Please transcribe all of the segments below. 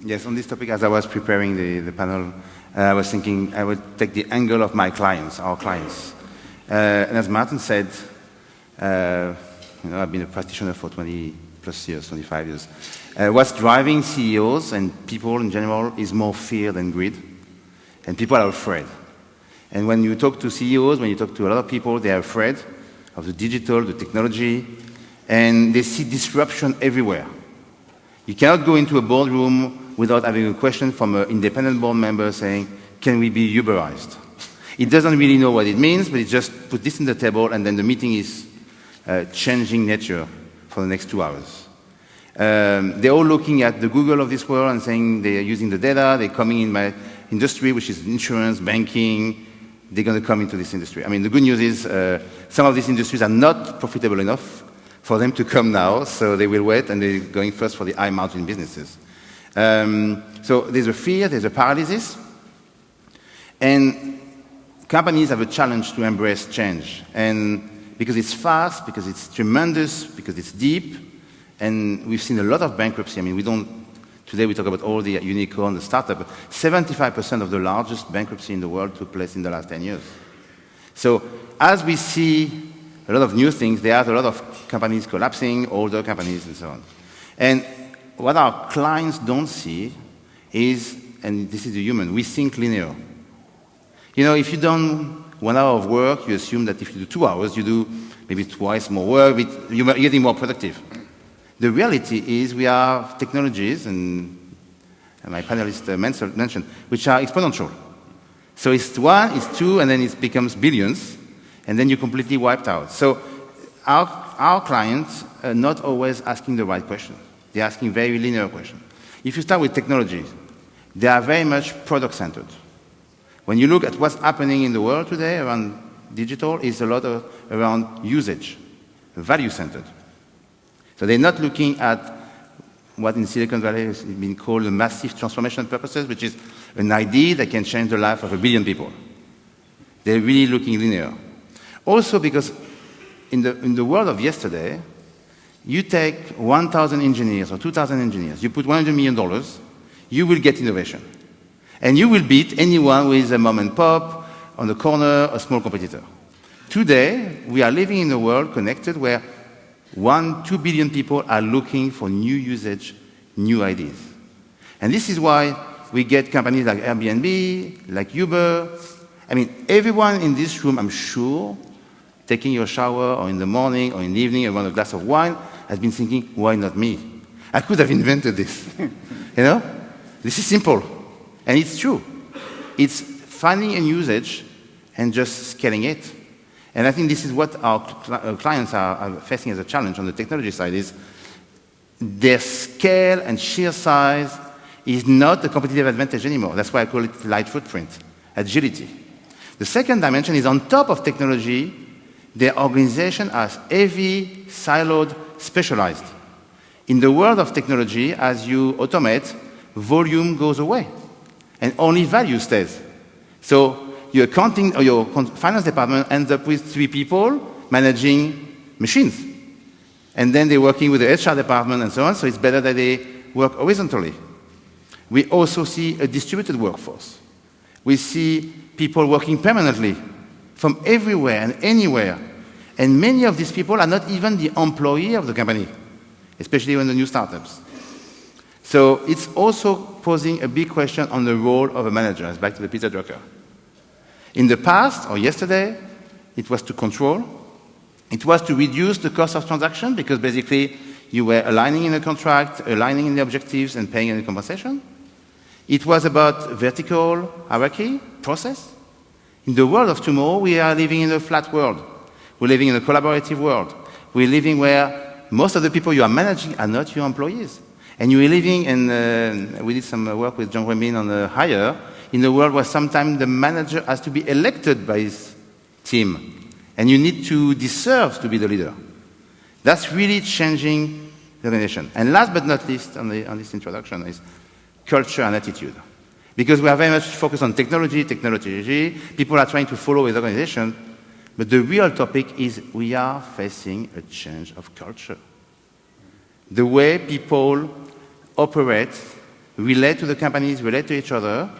Yes, on this topic, as I was preparing the panel, I was thinking I would take the angle of my clients, our clients. And as Martin said, I've been a practitioner for 20 plus years, 25 years. What's driving CEOs and people in general is more fear than greed. And people are afraid. And when you talk to CEOs, when you talk to a lot of people, they are afraid of the digital, the technology, and they see disruption everywhere. You cannot go into a boardroom without having a question from an independent board member saying, can we be Uberized? It doesn't really know what it means, but it just put this on the table, and then the meeting is changing nature for the next 2 hours. They're all looking at the Google of this world and saying they're using the data, they're coming in my industry, which is insurance, banking, they're going to come into this industry. I mean, the good news is some of these industries are not profitable enough for them to come now, so they will wait, and they're going first for the high-margin businesses. So there's a fear, there's a paralysis, and companies have a challenge to embrace change. And because it's fast, because it's tremendous, because it's deep, and we've seen a lot of bankruptcy. I mean, today we talk about all the unicorn, the startup. 75% of the largest bankruptcy in the world took place in the last 10 years. So as we see a lot of new things, there are a lot of companies collapsing, older companies, and so on. And what our clients don't see is, and this is the human, we think linear. You know, if you've done 1 hour of work, you assume that if you do 2 hours, you do maybe twice more work, but you're getting more productive. The reality is we have technologies, and my panelist mentioned, which are exponential. So it's 1, it's 2, and then it becomes billions, and then you're completely wiped out. So our clients are not always asking the right question. They're asking very linear questions. If you start with technology, they are very much product-centered. When you look at what's happening in the world today around digital, it's a lot around usage, value-centered. So they're not looking at what in Silicon Valley has been called a massive transformation purposes, which is an idea that can change the life of 1 billion people. They're really looking linear. Also because in the world of yesterday, you take 1,000 engineers or 2,000 engineers, you put $100 million, you will get innovation. And you will beat anyone with a mom and pop, on the corner, a small competitor. Today, we are living in a world connected where 2 billion people are looking for new usage, new ideas. And this is why we get companies like Airbnb, like Uber. I mean, everyone in this room, I'm sure, taking your shower or in the morning or in the evening around a glass of wine, has been thinking, why not me? I could have invented this. You know? This is simple. And it's true. It's finding a usage and just scaling it. And I think this is what our clients are facing as a challenge on the technology side is their scale and sheer size is not a competitive advantage anymore. That's why I call it light footprint, agility. The second dimension is on top of technology, their organization is heavy, siloed, specialized. In the world of technology, as you automate, volume goes away and only value stays. So your accounting or your finance department ends up with 3 people managing machines. And then they're working with the HR department and so on, so it's better that they work horizontally. We also see a distributed workforce. We see people working permanently from everywhere and anywhere. And many of these people are not even the employee of the company, especially when the new startups. So it's also posing a big question on the role of a manager. It's back to the Peter Drucker. In the past, or yesterday, it was to control. It was to reduce the cost of transaction, because basically you were aligning in a contract, aligning in the objectives, and paying any compensation. It was about vertical hierarchy, process. In the world of tomorrow, we are living in a flat world. We're living in a collaborative world. We're living where most of the people you are managing are not your employees. And you're living, and we did some work with John Remin on the hire, in a world where sometimes the manager has to be elected by his team. And you need to deserve to be the leader. That's really changing the organization. And last but not least on this introduction is culture and attitude. Because we are very much focused on technology. People are trying to follow his organization. But the real topic is we are facing a change of culture. The way people operate relate to the companies, relate to each other,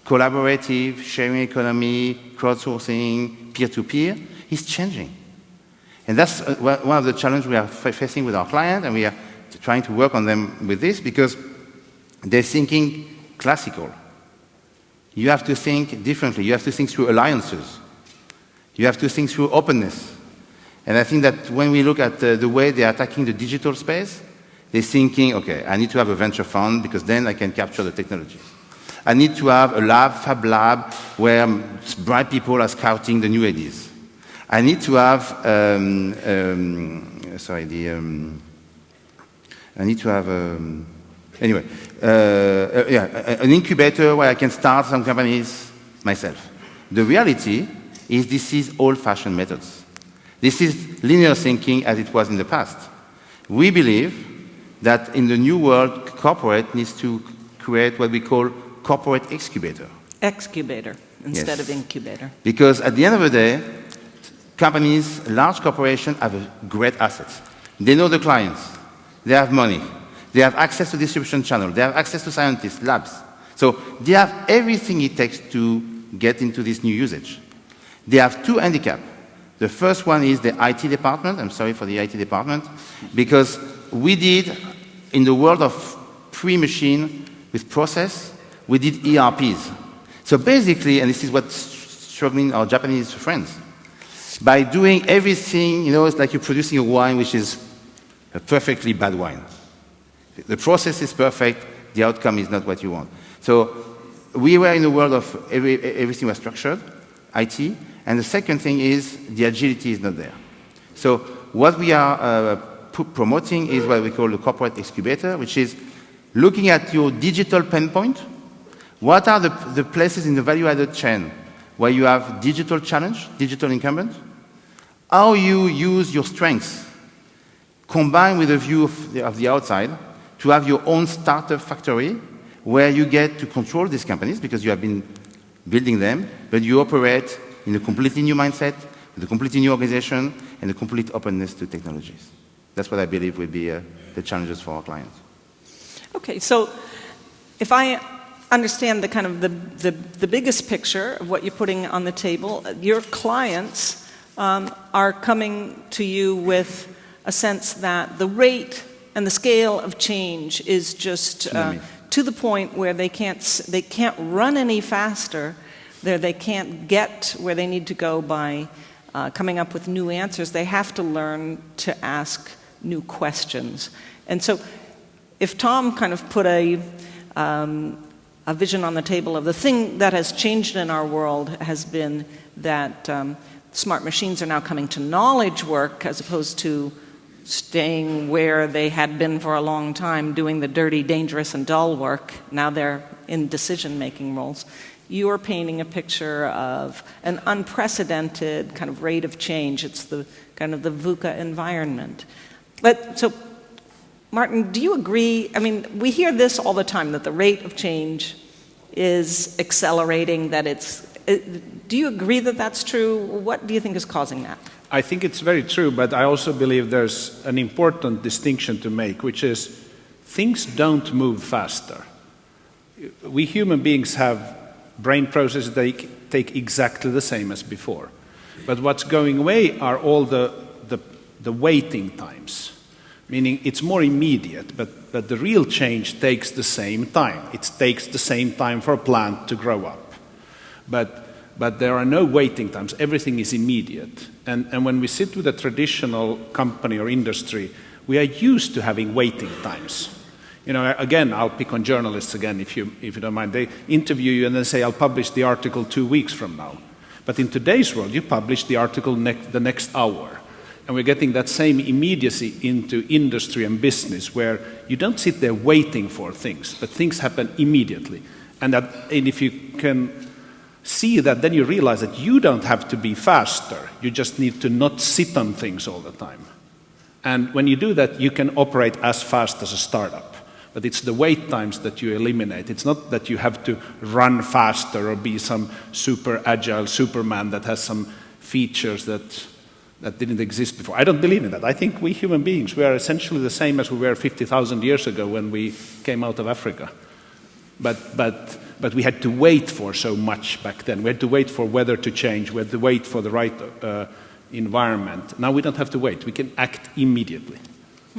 collaborative, sharing economy, crowdsourcing, peer-to-peer, is changing. And that's one of the challenges we are facing with our clients, and we are trying to work on them with this because they're thinking classical. You have to think differently. You have to think through alliances. You have to think through openness. And I think that when we look at the way they are attacking the digital space, they're thinking, okay, I need to have a venture fund because then I can capture the technology. I need to have a lab, fab lab, where bright people are scouting the new ideas. I need to have, I need to have, anyway, an incubator where I can start some companies myself. The reality is this is old-fashioned methods. This is linear thinking as it was in the past. We believe that in the new world, corporate needs to create what we call corporate excubator. Excubator instead of incubator. Because at the end of the day, companies, large corporations have great assets. They know the clients. They have money. They have access to distribution channels. They have access to scientists, labs. So they have everything it takes to get into this new usage. They have two handicaps. The first one is the IT department. I'm sorry for the IT department. Because we did, in the world of pre-machine with process, we did ERPs. So basically, and this is what's struggling our Japanese friends, by doing everything, you know, it's like you're producing a wine which is a perfectly bad wine. The process is perfect, the outcome is not what you want. So we were in the world of everything was structured, IT, and the second thing is the agility is not there. So what we are promoting is what we call the corporate excubator, which is looking at your digital pain point. What are the places in the value-added chain where you have digital challenge, digital incumbent? How you use your strengths combined with a view of the outside to have your own startup factory where you get to control these companies because you have been building them, but you operate in a completely new mindset, with a completely new organization, and a complete openness to technologies. That's what I believe will be the challenges for our clients. Okay, so if I understand the kind of the biggest picture of what you're putting on the table, your clients are coming to you with a sense that the rate and the scale of change is just to the point where they can't run any faster. They can't get where they need to go by coming up with new answers. They have to learn to ask new questions. And so if Tom kind of put a vision on the table of the thing that has changed in our world has been that smart machines are now coming to knowledge work as opposed to staying where they had been for a long time, doing the dirty, dangerous, and dull work. Now they're in decision-making roles. You are painting a picture of an unprecedented kind of rate of change. It's the kind of the VUCA environment. But so, Martin, do you agree? I mean, we hear this all the time, that the rate of change is accelerating, that do you agree that that's true? What do you think is causing that? I think it's very true, but I also believe there's an important distinction to make, which is things don't move faster. We human beings have brain processes that take exactly the same as before. But what's going away are all the waiting times, meaning it's more immediate, but the real change takes the same time. It takes the same time for a plant to grow up. But there are no waiting times. Everything is immediate. And when we sit with a traditional company or industry, we are used to having waiting times. You know, again, I'll pick on journalists again, if you don't mind. They interview you and then say, I'll publish the article 2 weeks from now. But in today's world, you publish the article the next hour. And we're getting that same immediacy into industry and business, where you don't sit there waiting for things, but things happen immediately. And if you can see that, then you realize that you don't have to be faster. You just need to not sit on things all the time. And when you do that, you can operate as fast as a startup. But it's the wait times that you eliminate. It's not that you have to run faster or be some super agile Superman that has some features that didn't exist before. I don't believe in that. I think we human beings, we are essentially the same as we were 50,000 years ago when we came out of Africa. But we had to wait for so much back then. We had to wait for weather to change. We had to wait for the right environment. Now we don't have to wait. We can act immediately.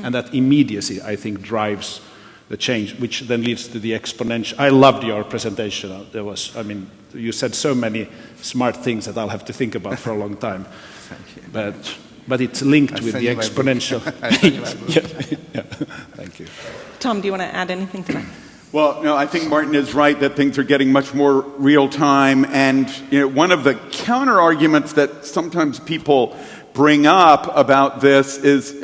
And that immediacy, I think, drives the change, which then leads to the exponential. I loved your presentation. You said so many smart things that I'll have to think about for a long time. Thank you. But it's linked with the exponential. Yeah. Thank you. Tom, do you want to add anything to that? Well, no, I think Martin is right that things are getting much more real time. And one of the counter arguments that sometimes people bring up about this is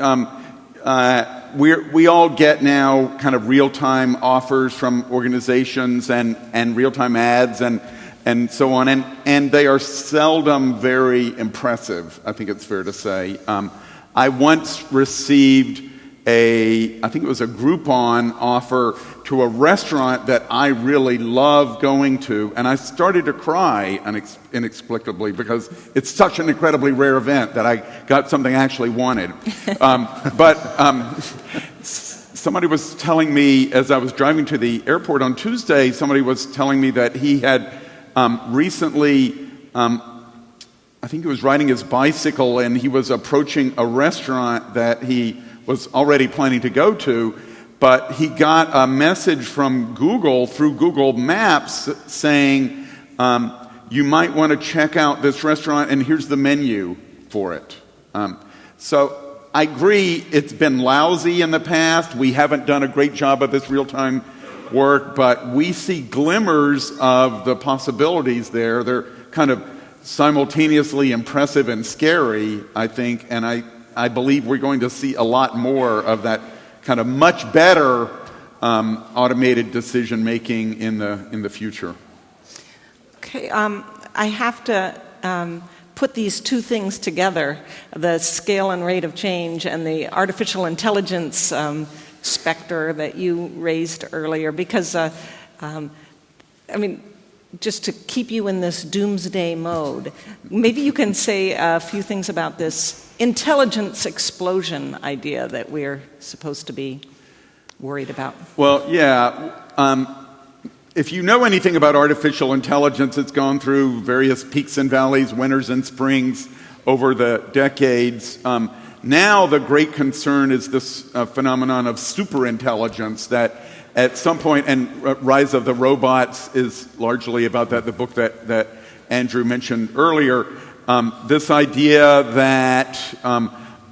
we all get now kind of real time offers from organizations and real time ads and so on, and they are seldom very impressive, I think it's fair to say. I once received I think it was a Groupon offer to a restaurant that I really love going to, and I started to cry inexplicably because it's such an incredibly rare event that I got something I actually wanted. Somebody was telling me as I was driving to the airport on Tuesday, somebody was telling me that he had recently, I think he was riding his bicycle and he was approaching a restaurant that he was already planning to go to, but he got a message from Google through Google Maps saying, you might want to check out this restaurant and here's the menu for it. So I agree it's been lousy in the past. We haven't done a great job of this real-time work, but we see glimmers of the possibilities there. They're kind of simultaneously impressive and scary, I think, and I believe we're going to see a lot more of that kind of much better automated decision making in the future. Okay, I have to put these two things together, the scale and rate of change and the artificial intelligence specter that you raised earlier, because just to keep you in this doomsday mode, maybe you can say a few things about this intelligence explosion idea that we're supposed to be worried about. Well, yeah. If you know anything about artificial intelligence, it's gone through various peaks and valleys, winters and springs over the decades. Now the great concern is this phenomenon of superintelligence that at some point, and Rise of the Robots is largely about that, the book that Andrew mentioned earlier, this idea that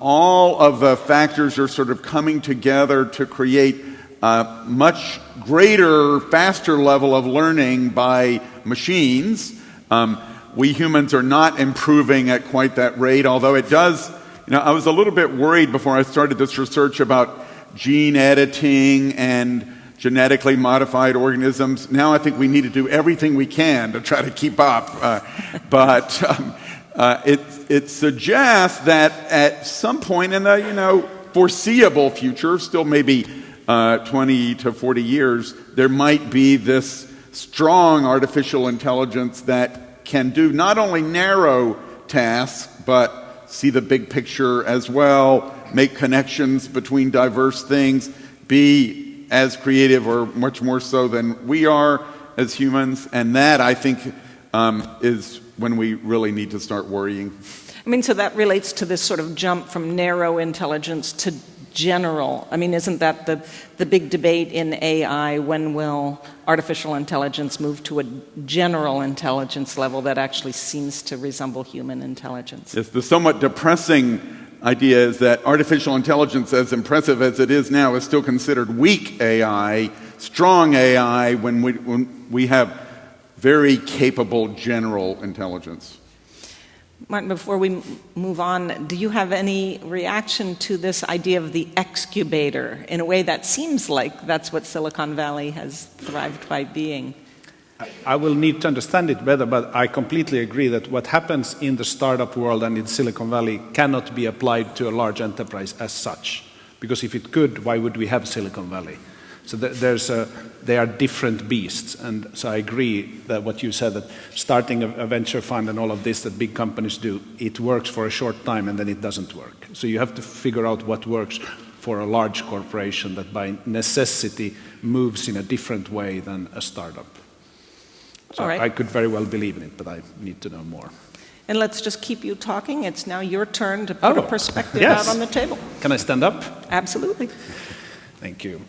all of the factors are sort of coming together to create a much greater, faster level of learning by machines. We humans are not improving at quite that rate, although it does. I was a little bit worried before I started this research about gene editing and genetically modified organisms. Now I think we need to do everything we can to try to keep up. But it suggests that at some point in the foreseeable future, still maybe 20 to 40 years, there might be this strong artificial intelligence that can do not only narrow tasks, but see the big picture as well, make connections between diverse things, be as creative or much more so than we are as humans. And that, I think, is when we really need to start worrying. So that relates to this sort of jump from narrow intelligence to general. Isn't that the big debate in AI? When will artificial intelligence move to a general intelligence level that actually seems to resemble human intelligence? Yes, the somewhat depressing idea is that artificial intelligence, as impressive as it is now, is still considered weak AI. Strong AI when we have very capable general intelligence. Martin, before we move on, do you have any reaction to this idea of the excubator in a way that seems like that's what Silicon Valley has thrived by being? I will need to understand it better, but I completely agree that what happens in the startup world and in Silicon Valley cannot be applied to a large enterprise as such. Because if it could, why would we have Silicon Valley? So they are different beasts. And so I agree that what you said, that starting a venture fund and all of this that big companies do, it works for a short time and then it doesn't work. So you have to figure out what works for a large corporation that by necessity moves in a different way than a startup. So All right. I could very well believe in it, but I need to know more. And let's just keep you talking. It's now your turn to put a perspective yes. out on the table. Can I stand up? Absolutely. Thank you.